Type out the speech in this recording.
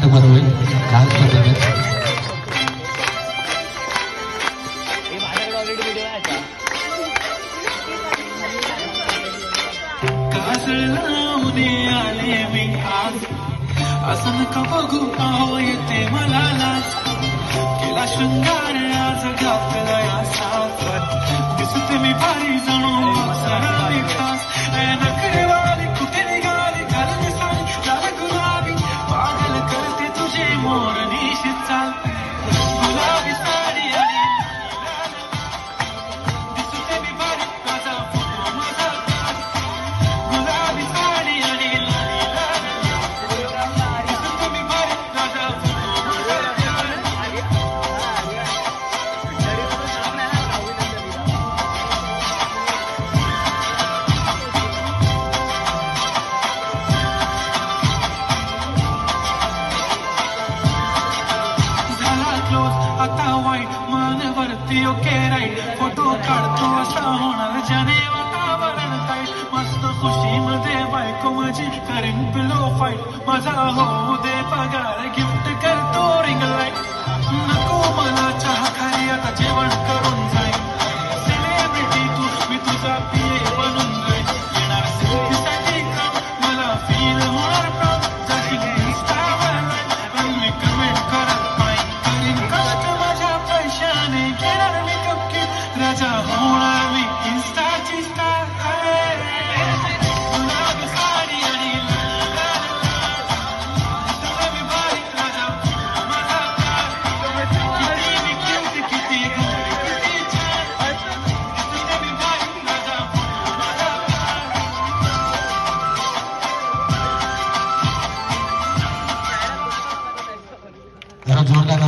तर बरं होईल डान्स पद्धतीत. आले मी आज असं नका बघू आहो येते मला लाज केला शृंगार आज घातला या साथ दिसते मी भारी जणू सरावी खास नखरेवाली कुठे निघाली घालते साडी लाल गुलाबी पागल करते तुझे मोर निशित चाल गुलाबी साडी आणि दिसते मी भारी माझा फोटो माझा गुलाबी साडी आणि दिसते मी भारी माझा आता वाईट मानवरती ओके राईट फोटो काढतो असा होणार ज्याने वातावरण ताईट मस्त खुशीमध्ये बायको माझी करीन पिलो फाईट माझा होऊ दे पगार गिफ्ट करतो रिंग लाईट नको मला चहा खाली आता जेवण करून जाईल सेलिब्रिटी तू मी तुझा पिये बनून जाईल येणार सेल्फीसाठी काम मला फील होणार प्राऊड जाशील इंस्टावर पण मी कमेंट करत राजा होणार मी इंस्टाची स्टार गुलाबी साडी आणि मी भारी राजा माझा किती मी क्यूट किती किती छान मी भारी राजा माझा जरा जोरदार